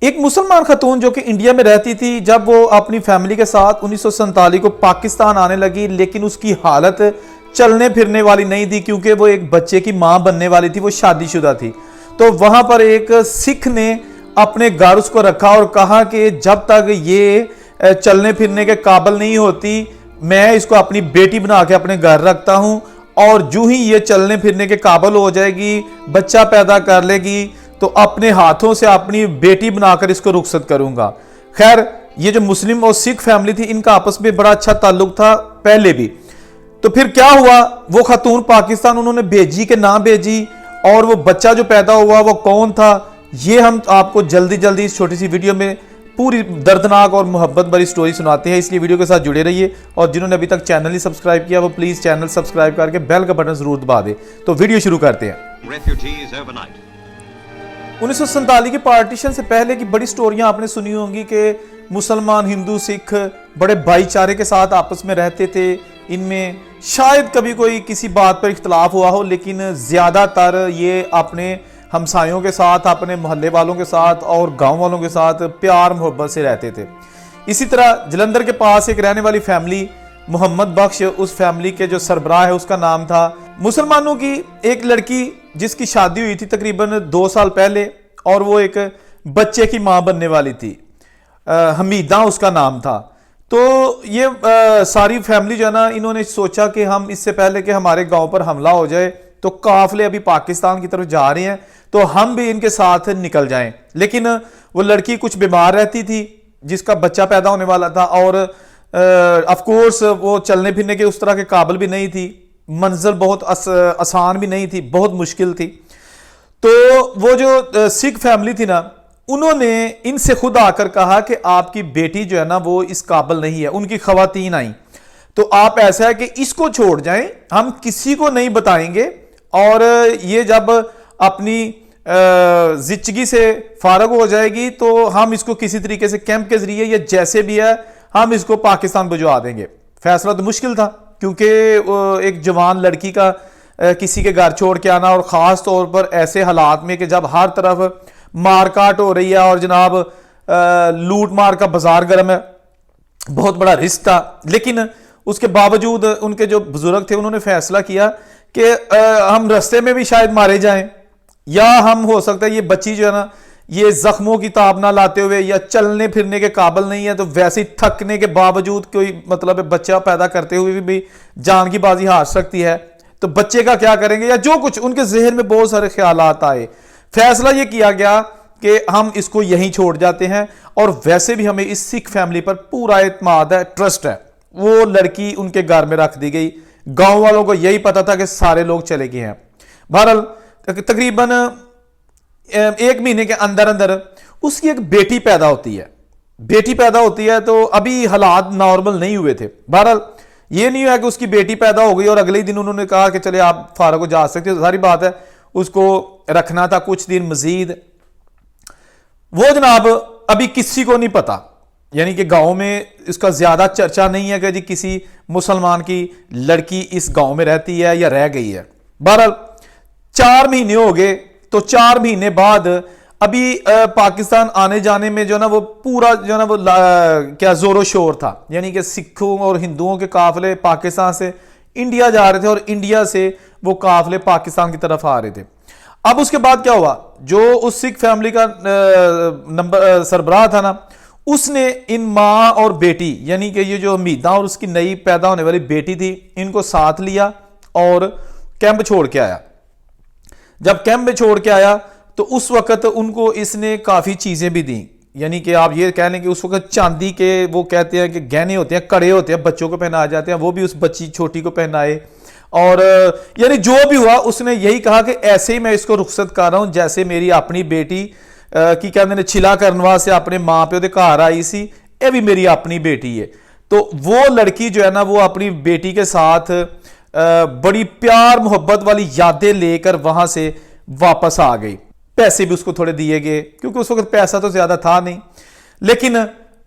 ایک مسلمان خاتون جو کہ انڈیا میں رہتی تھی، جب وہ اپنی فیملی کے ساتھ 1947 کو پاکستان آنے لگی، لیکن اس کی حالت چلنے پھرنے والی نہیں تھی کیونکہ وہ ایک بچے کی ماں بننے والی تھی، وہ شادی شدہ تھی۔ تو وہاں پر ایک سکھ نے اپنے گھر اس کو رکھا اور کہا کہ جب تک یہ چلنے پھرنے کے قابل نہیں ہوتی میں اس کو اپنی بیٹی بنا کے اپنے گھر رکھتا ہوں، اور جو ہی یہ چلنے پھرنے کے قابل ہو جائے گی، بچہ پیدا کر لے گی، تو اپنے ہاتھوں سے اپنی بیٹی بنا کر اس کو رخصت کروں گا۔ خیر، یہ جو مسلم اور سکھ فیملی تھی ان کا آپس میں بڑا اچھا تعلق تھا پہلے بھی۔ تو پھر کیا ہوا، وہ خاتون پاکستان انہوں نے بھیجی کہ نہ بھیجی، اور وہ بچہ جو پیدا ہوا وہ کون تھا، یہ ہم آپ کو جلدی اس چھوٹی سی ویڈیو میں پوری دردناک اور محبت بھری سٹوری سناتے ہیں، اس لیے ویڈیو کے ساتھ جڑے رہیے، اور جنہوں نے ابھی تک چینل نہیں سبسکرائب کیا وہ پلیز چینل سبسکرائب کر کے بیل کا بٹن ضرور دبا دیں۔ تو ویڈیو شروع کرتے ہیں۔ 1947 کی پارٹیشن سے پہلے کی بڑی سٹوریاں آپ نے سنی ہوں گی کہ مسلمان، ہندو، سکھ بڑے بھائی چارے کے ساتھ آپس میں رہتے تھے، ان میں شاید کبھی کوئی کسی بات پر اختلاف ہوا ہو، لیکن زیادہ تر یہ اپنے ہمسایوں کے ساتھ، اپنے محلے والوں کے ساتھ اور گاؤں والوں کے ساتھ پیار محبت سے رہتے تھے۔ اسی طرح جلندھر کے پاس ایک رہنے والی فیملی محمد بخش، اس فیملی کے جو سربراہ ہے اس کا نام تھا۔ مسلمانوں کی ایک لڑکی جس کی شادی ہوئی تھی تقریباً 2 سال پہلے، اور وہ ایک بچے کی ماں بننے والی تھی، حمیدہ اس کا نام تھا۔ تو یہ ساری فیملی جو ہے نا، انہوں نے سوچا کہ ہم اس سے پہلے کہ ہمارے گاؤں پر حملہ ہو جائے، تو قافلے ابھی پاکستان کی طرف جا رہے ہیں تو ہم بھی ان کے ساتھ نکل جائیں۔ لیکن وہ لڑکی کچھ بیمار رہتی تھی جس کا بچہ پیدا ہونے والا تھا، اور آف کورس وہ چلنے پھرنے کے اس طرح کے قابل بھی نہیں تھی، منزل بہت آسان بھی نہیں تھی، بہت مشکل تھی۔ تو وہ جو سکھ فیملی تھی نا، انہوں نے ان سے خود آ کر کہا کہ آپ کی بیٹی جو ہے نا وہ اس قابل نہیں ہے۔ ان کی خواتین آئیں، تو آپ ایسا ہے کہ اس کو چھوڑ جائیں، ہم کسی کو نہیں بتائیں گے، اور یہ جب اپنی زچگی سے فارغ ہو جائے گی تو ہم اس کو کسی طریقے سے کیمپ کے ذریعے یا جیسے بھی ہے ہم اس کو پاکستان بھجوا دیں گے۔ فیصلہ تو مشکل تھا کیونکہ ایک جوان لڑکی کا کسی کے گھر چھوڑ کے آنا، اور خاص طور پر ایسے حالات میں کہ جب ہر طرف مار کاٹ ہو رہی ہے اور جناب لوٹ مار کا بازار گرم ہے، بہت بڑا رسک تھا۔ لیکن اس کے باوجود ان کے جو بزرگ تھے انہوں نے فیصلہ کیا کہ ہم رستے میں بھی شاید مارے جائیں، یا ہم ہو سکتا ہے یہ بچی جو ہے نا یہ زخموں کی تاب نہ لاتے ہوئے یا چلنے پھرنے کے قابل نہیں ہے، تو ویسے تھکنے کے باوجود کوئی مطلب بچہ پیدا کرتے ہوئے بھی جان کی بازی ہار سکتی ہے، تو بچے کا کیا کریں گے، یا جو کچھ ان کے ذہن میں بہت سارے خیالات آئے۔ فیصلہ یہ کیا گیا کہ ہم اس کو یہیں چھوڑ جاتے ہیں، اور ویسے بھی ہمیں اس سکھ فیملی پر پورا اعتماد ہے، ٹرسٹ ہے۔ وہ لڑکی ان کے گھر میں رکھ دی گئی، گاؤں والوں کو یہی پتا تھا کہ سارے لوگ چلے گئے ہیں۔ بہرحال تقریباً 1 مہینے کے اندر اس کی ایک بیٹی پیدا ہوتی ہے، تو ابھی حالات نارمل نہیں ہوئے تھے۔ بہرحال یہ نہیں ہوا کہ اس کی بیٹی پیدا ہو گئی اور اگلے دن انہوں نے کہا کہ چلے آپ فارغ ہو جا سکتے، ساری بات ہے اس کو رکھنا تھا کچھ دن مزید۔ وہ جناب ابھی کسی کو نہیں پتا، یعنی کہ گاؤں میں اس کا زیادہ چرچا نہیں ہے کہ جی کسی مسلمان کی لڑکی اس گاؤں میں رہتی ہے یا رہ گئی ہے۔ بہرحال 4 مہینے ہو گئے، تو 4 مہینے بعد ابھی پاکستان آنے جانے میں جو نا وہ پورا جو نا وہ کیا زور و شور تھا، یعنی کہ سکھوں اور ہندوؤں کے قافلے پاکستان سے انڈیا جا رہے تھے، اور انڈیا سے وہ قافلے پاکستان کی طرف آ رہے تھے۔ اب اس کے بعد کیا ہوا، جو اس سکھ فیملی کا سربراہ تھا نا، اس نے ان ماں اور بیٹی، یعنی کہ یہ جو حمیدہ اور اس کی نئی پیدا ہونے والی بیٹی تھی، ان کو ساتھ لیا اور کیمپ چھوڑ کے آیا۔ جب کیمپ میں چھوڑ کے آیا تو اس وقت ان کو اس نے کافی چیزیں بھی دیں، یعنی کہ آپ یہ کہہ لیں کہ اس وقت چاندی کے وہ کہتے ہیں کہ گہنے ہوتے ہیں، کڑے ہوتے ہیں، بچوں کو پہنائے جاتے ہیں، وہ بھی اس بچی چھوٹی کو پہنائے، اور یعنی جو بھی ہوا اس نے یہی کہا کہ ایسے ہی میں اس کو رخصت کر رہا ہوں جیسے میری اپنی بیٹی کی کہتے ہیں چھلا کرنوا سے اپنے ماں پہ گھر آئی سی، یہ بھی میری اپنی بیٹی ہے۔ تو وہ لڑکی جو ہے نا وہ اپنی بیٹی کے ساتھ بڑی پیار محبت والی یادیں لے کر وہاں سے واپس آ گئی۔ پیسے بھی اس کو تھوڑے دیے گئے کیونکہ اس وقت پیسہ تو زیادہ تھا نہیں، لیکن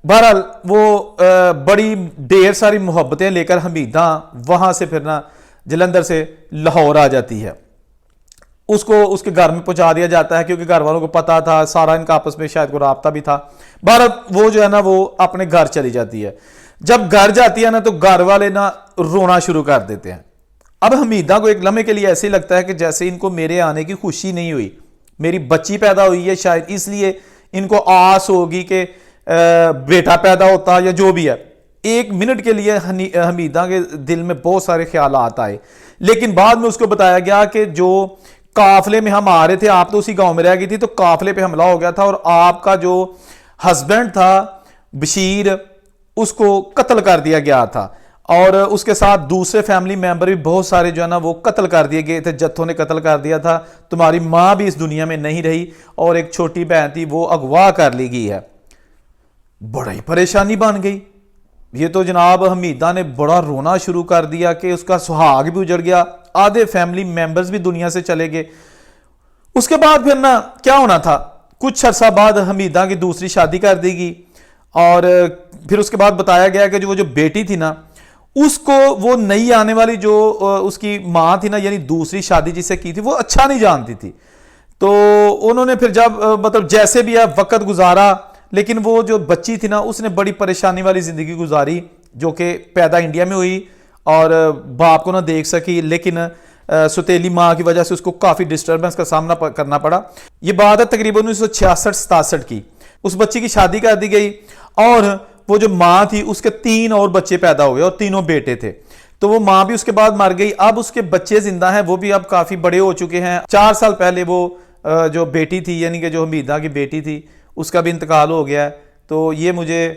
بہرحال وہ بڑی ڈھیر ساری محبتیں لے کر حمیدہ وہاں سے پھر نا جلندھر سے لاہور آ جاتی ہے۔ اس کو اس کے گھر میں پہنچا دیا جاتا ہے کیونکہ گھر والوں کو پتا تھا, سارا ان کا آپس میں شاید کوئی رابطہ بھی تھا. بہرحال وہ جو ہے نا وہ اپنے گھر چلی جاتی ہے. جب گھر جاتی ہے نا تو گھر والے نا رونا شروع کر دیتے ہیں. اب حمیدہ کو ایک لمحے کے لیے ایسے ہی لگتا ہے کہ جیسے ان کو میرے آنے کی خوشی نہیں ہوئی, میری بچی پیدا ہوئی ہے شاید اس لیے ان کو آس ہوگی کہ بیٹا پیدا ہوتا یا جو بھی ہے. ایک منٹ کے لیے حمیدہ کے دل میں بہت سارے خیالات آئے, لیکن بعد میں اس کو بتایا گیا کہ جو قافلے میں ہم آ رہے تھے, آپ تو اسی گاؤں میں رہ گئی تھی, تو قافلے پہ حملہ ہو گیا تھا اور آپ کا جو ہسبینڈ تھا بشیر اس کو قتل کر دیا گیا تھا, اور اس کے ساتھ دوسرے فیملی ممبر بھی بہت سارے جو ہے نا وہ قتل کر دیے گئے تھے, جتھوں نے قتل کر دیا تھا. تمہاری ماں بھی اس دنیا میں نہیں رہی اور ایک چھوٹی بہن تھی وہ اغوا کر لی گئی ہے. بڑا ہی پریشانی بن گئی. یہ تو جناب حمیدہ نے بڑا رونا شروع کر دیا کہ اس کا سہاگ بھی اجڑ گیا, آدھے فیملی ممبرز بھی دنیا سے چلے گئے. اس کے بعد پھر نا کیا ہونا تھا, کچھ عرصہ بعد حمیدہ کی دوسری شادی کر دی گئی, اور پھر اس کے بعد بتایا گیا کہ وہ جو بیٹی تھی نا اس کو وہ نئی آنے والی جو اس کی ماں تھی نا, یعنی دوسری شادی جسے کی تھی, وہ اچھا نہیں جانتی تھی. تو انہوں نے پھر جب مطلب جیسے بھی ہے وقت گزارا, لیکن وہ جو بچی تھی نا اس نے بڑی پریشانی والی زندگی گزاری, جو کہ پیدا انڈیا میں ہوئی اور باپ کو نہ دیکھ سکی, لیکن ستیلی ماں کی وجہ سے اس کو کافی ڈسٹربنس کا سامنا کرنا پڑا. یہ بات ہے تقریباً 1966-67 کی. اس بچی کی شادی کر دی گئی اور وہ جو ماں تھی اس کے 3 اور بچے پیدا ہوئے اور تینوں بیٹے تھے. تو وہ ماں بھی اس کے بعد مر گئی. اب اس کے بچے زندہ ہیں, وہ بھی اب کافی بڑے ہو چکے ہیں. 4 سال پہلے وہ جو بیٹی تھی یعنی کہ جو حمیدہ کی بیٹی تھی اس کا بھی انتقال ہو گیا ہے. تو یہ مجھے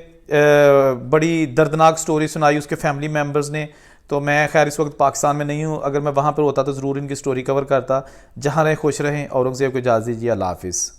بڑی دردناک سٹوری سنائی اس کے فیملی ممبرز نے. تو میں خیر اس وقت پاکستان میں نہیں ہوں, اگر میں وہاں پر ہوتا تو ضرور ان کی سٹوری کور کرتا. جہاں رہیں خوش رہیں. اورنگزیب کو اجازت دیجیے, اللہ حافظ.